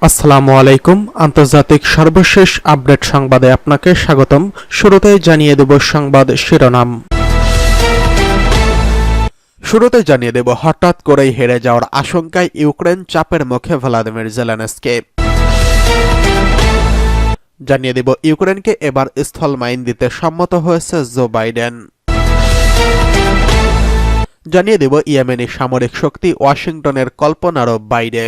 আসসালামু আলাইকুম। আন্তর্জাতিক সর্বশেষ আপডেট সংবাদে আপনাকে স্বাগতম। শুরুতেই জানিয়ে দেব সংবাদ শিরোনাম। হঠাৎ করেই হেরে যাওয়ার আশঙ্কায় ইউক্রেন, চাপের মুখে ভ্লাদিমির জেলেনস্কি। জানিয়ে দেব ইউক্রেনকে এবার স্থল মাইন দিতে সম্মত হয়েছে জো বাইডেন। জানিয়ে দেব ইয়েমেনি সামরিক শক্তি ওয়াশিংটনের কল্পনারও বাইরে।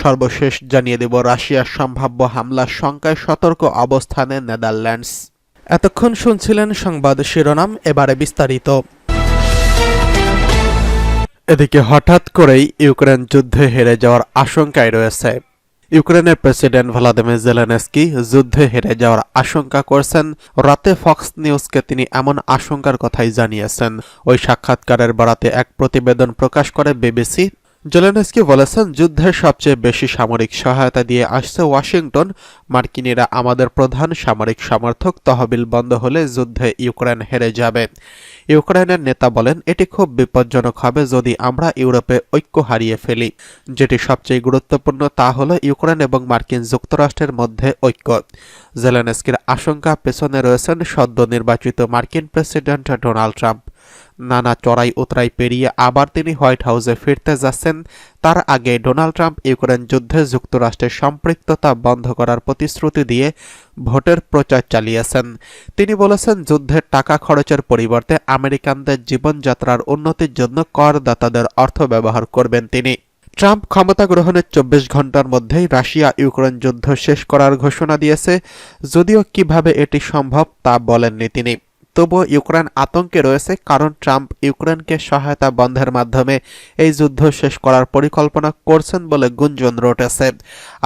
সর্বশেষ জানিয়ে দেব রাশিয়ার সম্ভাব্য হামলার শঙ্কায় সতর্ক অবস্থানে নেদারল্যান্ডস। এতক্ষণ শুনছিলেন সংবাদ শিরোনাম, এবারে বিস্তারিত। এদিকে হঠাৎ করেই ইউক্রেন যুদ্ধে হেরে যাওয়ার আশঙ্কায় রয়েছে। ইউক্রেনের প্রেসিডেন্ট ভ্লাদিমির জেলেনস্কি যুদ্ধে হেরে যাওয়ার আশঙ্কা করছেন। রাতে ফক্স নিউজকে তিনি এমন আশঙ্কার কথাই জানিয়েছেন। ওই সাক্ষাৎকারের বরাতে এক প্রতিবেদন প্রকাশ করে বিবিসি। জেলেনস্কি বলেছেন, যুদ্ধের সবচেয়ে বেশি সামরিক সহায়তা দিয়ে আসছে ওয়াশিংটন। মার্কিনিরা আমাদের প্রধান সামরিক সমর্থক। তহবিল বন্ধ হলে যুদ্ধে ইউক্রেন হেরে যাবে। ইউক্রেনের নেতা বলেন, এটি খুব বিপজ্জনক হবে যদি আমরা ইউরোপে ঐক্য হারিয়ে ফেলি। যেটি সবচেয়ে গুরুত্বপূর্ণ তা হল ইউক্রেন এবং মার্কিন যুক্তরাষ্ট্রের মধ্যে ঐক্য। জেলেনস্কির আশঙ্কা পেছনে রয়েছেন সদ্য নির্বাচিত মার্কিন প্রেসিডেন্ট ডোনাল্ড ট্রাম্প। নানা চড়াই উতরাই পেরিয়ে আবার তিনি হোয়াইট হাউসে ফিরতে যাচ্ছেন। তার আগে ডোনাল্ড ট্রাম্প ইউক্রেন যুদ্ধে যুক্তরাষ্ট্রের সম্পৃক্ততা বন্ধ করার প্রতিশ্রুতি দিয়ে ভোটের প্রচার চালিয়েছেন। তিনি বলেছেন, যুদ্ধের টাকা খরচের পরিবর্তে আমেরিকানদের জীবনযাত্রার উন্নতির জন্য করদাতাদের অর্থ ব্যবহার করবেন তিনি। ট্রাম্প ক্ষমতা গ্রহণের 24 ঘন্টার মধ্যেই রাশিয়া ইউক্রেন যুদ্ধ শেষ করার ঘোষণা দিয়েছে। যদিও কিভাবে এটি সম্ভব তা বলেননি তিনি। তবুও ইউক্রেন আতঙ্কে রয়েছে, কারণ ট্রাম্প ইউক্রেনকে সহায়তা বন্ধের মাধ্যমে এই যুদ্ধ শেষ করার পরিকল্পনা করছেন বলে গুঞ্জন রটেছে।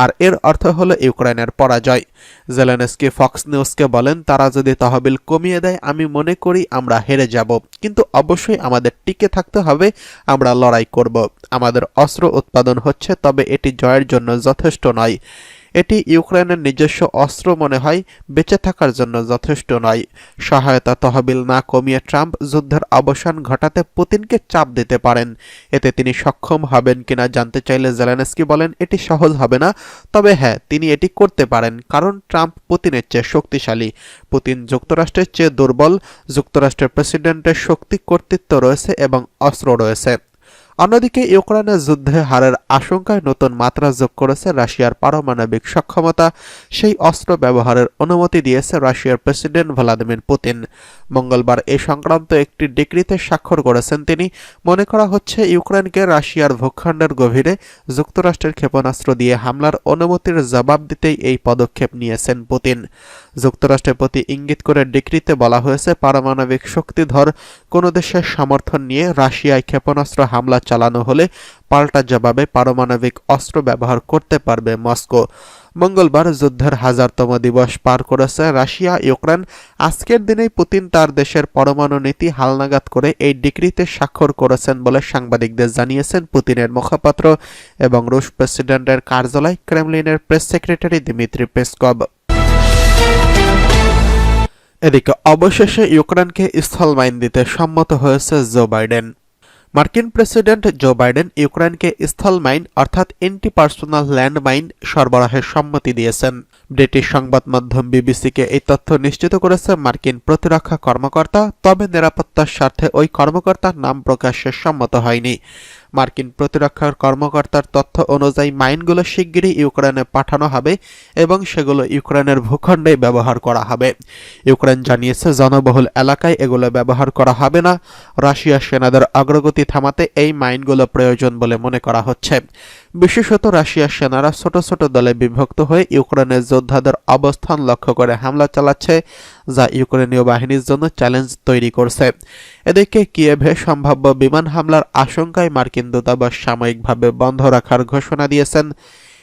আর এর অর্থ হলো ইউক্রেনের পরাজয়। জেলেনস্কি ফক্স নিউজকে বলেন, তারা যদি তহবিল কমিয়ে দেয় আমি মনে করি আমরা হেরে যাব, কিন্তু অবশ্যই আমাদের টিকে থাকতে হবে। আমরা লড়াই করব। আমাদের অস্ত্র উৎপাদন হচ্ছে, তবে এটি জয়ের জন্য যথেষ্ট নয়। এটি ইউক্রেনের নিজস্ব অস্ত্র মনে হয়, বেঁচে থাকার জন্য যথেষ্ট নয়। সহায়তা তহবিল না কমিয়ে ট্রাম্প যুদ্ধের অবসান ঘটাতে পুতিনকে চাপ দিতে পারেন। এতে তিনি সক্ষম হবেন কিনা জানতে চাইলে জেলেনস্কি বলেন, এটি সহজ হবে না, তবে হ্যাঁ তিনি এটি করতে পারেন, কারণ ট্রাম্প পুতিনের চেয়ে শক্তিশালী। পুতিন যুক্তরাষ্ট্রের চেয়ে দুর্বল। যুক্তরাষ্ট্রের প্রেসিডেন্টের শক্তি, কর্তৃত্ব রয়েছে এবং অস্ত্র রয়েছে। অন্যদিকে ইউক্রেনের যুদ্ধে হারের আশঙ্কায় নতুন মাত্রা যোগ করেছে রাশিয়ার পারমাণবিক সক্ষমতা। সেই অস্ত্র ব্যবহারের অনুমতি দিয়েছে রাশিয়ার প্রেসিডেন্ট ভ্লাদিমির পুতিন। মঙ্গলবার এ সংক্রান্ত একটি ডিক্রিতে স্বাক্ষর করেছেন তিনি। মনে করা হচ্ছে, ইউক্রেনকে রাশিয়ার ভূখণ্ডের গভীরে যুক্তরাষ্ট্রের ক্ষেপণাস্ত্র দিয়ে হামলার অনুমতির জবাব দিতেই এই পদক্ষেপ নিয়েছেন পুতিন। যুক্তরাষ্ট্রের প্রতি ইঙ্গিত করে ডিক্রিতে বলা হয়েছে, পারমাণবিক শক্তিধর কোনো দেশের সমর্থন নিয়ে রাশিয়ায় ক্ষেপণাস্ত্র হামলা চালানো হলে পাল্টা জবাবে পারমাণবিক অস্ত্র ব্যবহার করতে পারবে মস্কো। মঙ্গলবার যুদ্ধের 1000তম দিবস পার করেছে রাশিয়া ইউক্রেন। আজকের দিনেই পুতিন তার দেশের পরমাণু নীতি হালনাগাদ করে এই ডিক্রিতে স্বাক্ষর করেছেন বলে সাংবাদিকদের জানিয়েছেন পুতিনের মুখপাত্র এবং রুশ প্রেসিডেন্টের কার্যালয় ক্রেমলিনের প্রেস সেক্রেটারি দিমিত্রি পেসকভ। এদিকে অবশেষে ইউক্রেনকে স্থল মাইন দিতে সম্মত হয়েছে জো বাইডেন। মার্কিন প্রেসিডেন্ট জো বাইডেন ইউক্রেনকে স্থল মাইন অর্থাৎ এন্টি পার্সোনাল ল্যান্ড মাইন সরবরাহের সম্মতি দিয়েছেন। ব্রিটিশ সংবাদ মাধ্যম বিবিসিকে এই তথ্য নিশ্চিত করেছে মার্কিন প্রতিরক্ষা কর্মকর্তা, তবে নিরাপত্তার স্বার্থে ওই কর্মকর্তার নাম প্রকাশে সম্মত হয়নি। মার্কিন প্রতিরক্ষা কর্মকর্তার তথ্য অনুযায়ী মাইনগুলো শিগগিরই ইউক্রেনে পাঠানো হবে এবং সেগুলো ইউক্রেনের ভূখণ্ডে ব্যবহার করা হবে। ইউক্রেন জানিয়েছে, জনবহুল এলাকায় এগুলো ব্যবহার করা হবে না। রাশিয়ার সেনাদের অগ্রগতি থামাতে এই মাইনগুলো প্রয়োজন বলে মনে করা হচ্ছে। বিশেষত রাশিয়ার সেনারা ছোট ছোট দলে বিভক্ত হয়ে ইউক্রেনের যোদ্ধাদের অবস্থান লক্ষ্য করে হামলা চালাচ্ছে, যা ইউক্রেনীয় বাহিনীর জন্য চ্যালেঞ্জ তৈরি করছে। এদিকে কিয়েভে সম্ভাব্য বিমান হামলার আশঙ্কায় মার্কিন দূতাবাস সাময়িকভাবে বন্ধ রাখার ঘোষণা দিয়েছেন।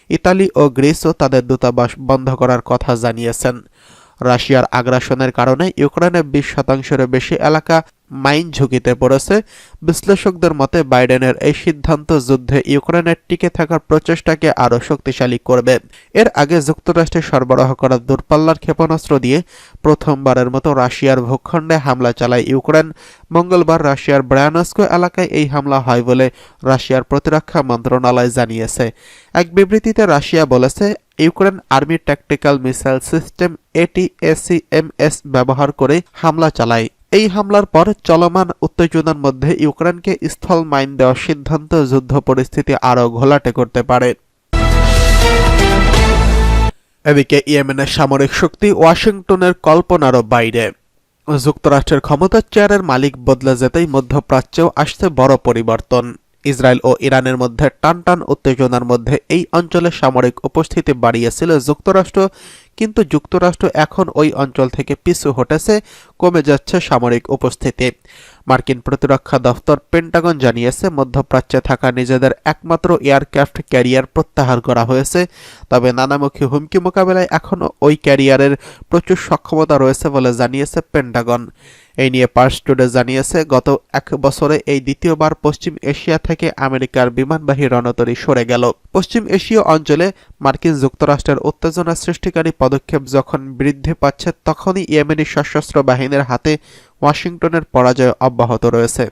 ইতালি ও গ্রিসও তাদের দূতাবাস বন্ধ করার কথা জানিয়েছেন। রাশিয়ার আগ্রাসনের কারণে ইউক্রেনের 20%-এর বেশি এলাকা মাইন ঝুঁকিতে পড়েছে। বিশ্লেষকদের মতে বাইডেনের এই সিদ্ধান্ত যুদ্ধে ইউক্রেনের টিকে থাকার প্রচেষ্টাকে আরও শক্তিশালী করবে। এর আগে যুক্তরাষ্ট্রে সরবরাহ করা দূরপাল্লার ক্ষেপণাস্ত্র দিয়ে প্রথমবারের মতো রাশিয়ার ভূখণ্ডে হামলা চালায় ইউক্রেন। মঙ্গলবার রাশিয়ার ব্রায়ানস্ক এলাকায় এই হামলা হয় বলে রাশিয়ার প্রতিরক্ষা মন্ত্রণালয় জানিয়েছে। এক বিবৃতিতে রাশিয়া বলেছে, Ukraine army tactical missile system ATACMS ব্যবহার করে হামলা চালায়। এই হামলার পর চলমান উত্তেজনার মধ্যে ইউক্রেনকে স্থল মাইন দেওয়ার সিদ্ধান্ত যুদ্ধ পরিস্থিতি আরও ঘোলাটে করতে পারে। এদিকে ইয়েমেনের সামরিক শক্তি ওয়াশিংটনের কল্পনারও বাইরে। যুক্তরাষ্ট্রের ক্ষমতার চেয়ারের মালিক বদলে যেতেই মধ্যপ্রাচ্যেও আসছে বড় পরিবর্তন। ইসরায়েল ও ইরানের মধ্যে টানটান উত্তেজনার মধ্যে এই অঞ্চলে সামরিক উপস্থিতি বাড়িয়েছিল যুক্তরাষ্ট্র, কিন্তু যুক্তরাষ্ট্র এখন ওই অঞ্চল থেকে পিছু হটেছে, কমে যাচ্ছে সামরিক উপস্থিতি। মার্কিন প্রতিরক্ষা দফতর পেন্টাগন জানিয়েছে, মধ্যপ্রাচ্যে থাকা নিজেদের একমাত্র এয়ারক্রাফট ক্যারিয়ার প্রত্যাহার করা হয়েছে। তবে নানামুখী হুমকি মোকাবেলায় এখনও ওই ক্যারিয়ারের প্রচুর সক্ষমতা রয়েছে বলে জানিয়েছে পেন্টাগন। এই নিয়ে পার্স টুডে জানিয়েছে, গত এক বছরে এই দ্বিতীয়বার পশ্চিম এশিয়া থেকে আমেরিকার বিমানবাহী রণতরী সরে গেল। পশ্চিম এশীয় অঞ্চলে মার্কিন যুক্তরাষ্ট্রের উত্তেজনা সৃষ্টিকারী পদক্ষেপ যখন বৃদ্ধি পাচ্ছে, তখনই ইয়েমেনি সশস্ত্র বাহিনীর হাতে ওয়াশিংটনের পরাজয় অব্যাহত রয়েছে।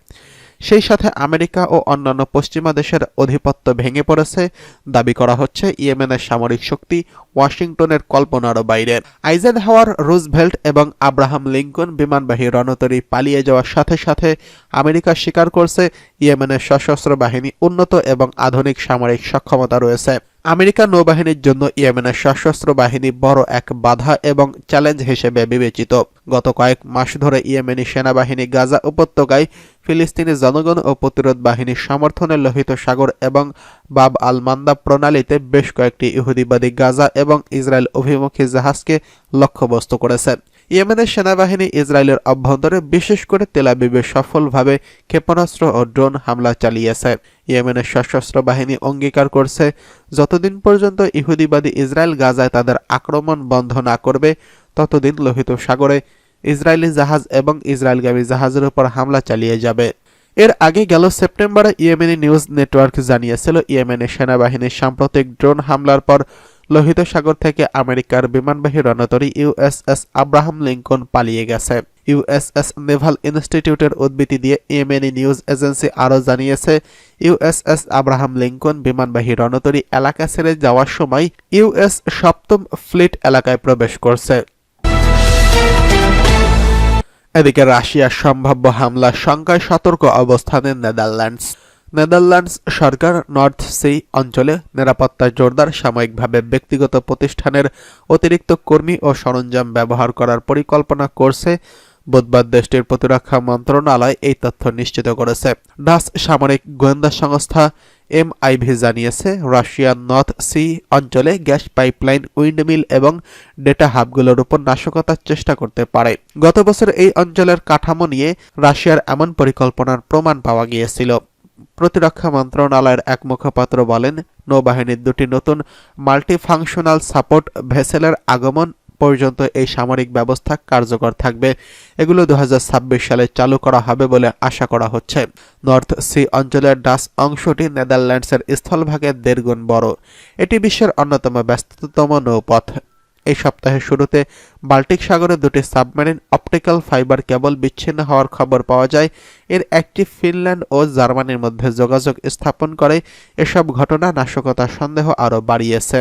সেই সাথে আমেরিকা ও অন্যান্য পশ্চিমা দেশের আধিপত্য ভেঙে পড়েছে। দাবি করা হচ্ছে, ইয়েমেনের সামরিক শক্তি ওয়াশিংটনের কল্পনারও বাইরে। আইজেনহাওয়ার, রুজভেল্ট এবং আব্রাহাম লিঙ্কন বিমানবাহী রণতরী পালিয়ে যাওয়ার সাথে সাথে আমেরিকা স্বীকার করছে, ইয়েমেনের সশস্ত্র বাহিনী উন্নত এবং আধুনিক সামরিক সক্ষমতা রয়েছে। আমেরিকান নৌবাহিনীর জন্য ইয়েমেনের সশস্ত্র বাহিনী বড় এক বাধা এবং চ্যালেঞ্জ হিসেবে বিবেচিত। গত কয়েক মাস ধরে ইয়েমেনি সেনাবাহিনী গাজা উপত্যকায় ফিলিস্তিনি জনগণ ও প্রতিরোধ বাহিনীর সমর্থনে লোহিত সাগর এবং বাব আল মান্দাব প্রণালীতে বেশ কয়েকটি ইহুদিবাদী গাজা এবং ইসরায়েল অভিমুখী জাহাজকে লক্ষ্যবস্তু করেছে। ইয়েমেনের সেনাবাহিনী ইসরায়েলের অভ্যন্তরে, বিশেষ করে তেল আবিবে সফলভাবে ক্ষেপণাস্ত্র ও ড্রোন হামলা চালিয়েছে। ইয়েমেনের সশস্ত্র বাহিনী অঙ্গীকার করছে, যতদিন পর্যন্ত ইহুদিবাদী ইসরায়েল গাজায় তাদের আক্রমণ বন্ধ না করবে, ততদিন লোহিত সাগরে ইসরায়েলি জাহাজ এবং ইসরায়েলগামী জাহাজের উপর হামলা চালিয়ে যাবে। এর আগে গেল সেপ্টেম্বরে ইয়েমেনি নিউজ নেটওয়ার্ক জানিয়েছিল, ইয়েমেনের সেনাবাহিনীর সাম্প্রতিক ড্রোন হামলার পর লোহিত সাগর থেকে আমেরিকার বিমানবাহী রণতরী USS আব্রাহাম লিঙ্কন পালিয়ে গেছে। USS নেভাল ইনস্টিটিউটের উদ্ধৃতি দিয়ে ইয়েমেনি নিউজ এজেন্সি আরও জানিয়েছে, USS আব্রাহাম লিঙ্কন বিমানবাহী রণতরী এলাকা ছেড়ে যাওয়ার সময় US সপ্তম ফ্লিট এলাকায় প্রবেশ করছে। এদিকে রাশিয়ার সম্ভাব্য হামলার শঙ্কায় সতর্ক অবস্থানে নেদারল্যান্ডস। নেদারল্যান্ডস সরকার নর্থ সি অঞ্চলে নিরাপত্তা জোরদার, সাময়িকভাবে ব্যক্তিগত প্রতিষ্ঠানের অতিরিক্ত কর্মী ও সরঞ্জাম ব্যবহার করার পরিকল্পনা করছে। বুধবার দেশটির প্রতিরক্ষা মন্ত্রণালয় এই তথ্য নিশ্চিত করেছে। ডাচ সামরিক গোয়েন্দা সংস্থা MIV জানিয়েছে, রাশিয়ার নর্থ সি অঞ্চলে গ্যাস পাইপলাইন, উইন্ডমিল এবং ডেটা হাবগুলোর উপর নাশকতার চেষ্টা করতে পারে। গত বছর এই অঞ্চলের কাঠামো নিয়ে রাশিয়ার এমন পরিকল্পনার প্রমাণ পাওয়া গিয়েছিল। প্রতিরক্ষা মন্ত্রণালয়ের এক মুখপাত্র বলেন, নৌবাহিনীর দুটি নতুন মাল্টিফাংশনাল সাপোর্ট ভেসেলের আগমন পর্যন্ত এই সামরিক ব্যবস্থা কার্যকর থাকবে। এগুলো 2026 সালে চালু করা হবে বলে আশা করা হচ্ছে। নর্থ সি অঞ্চলের ডাচ অংশটি নেদারল্যান্ডসের স্থলভাগের 1.5 গুণ বড়। এটি বিশ্বের অন্যতম ব্যস্ততম নৌপথ। এই সপ্তাহের শুরুতে বাল্টিক সাগরে দুটি সাবমেরিন অপটিক্যাল ফাইবার কেবল বিচ্ছিন্ন হওয়ার খবর পাওয়া যায়। এর একটি ফিনল্যান্ড ও জার্মানির মধ্যে যোগাযোগ স্থাপন করে। এসব ঘটনা নাশকতার সন্দেহ আরও বাড়িয়েছে।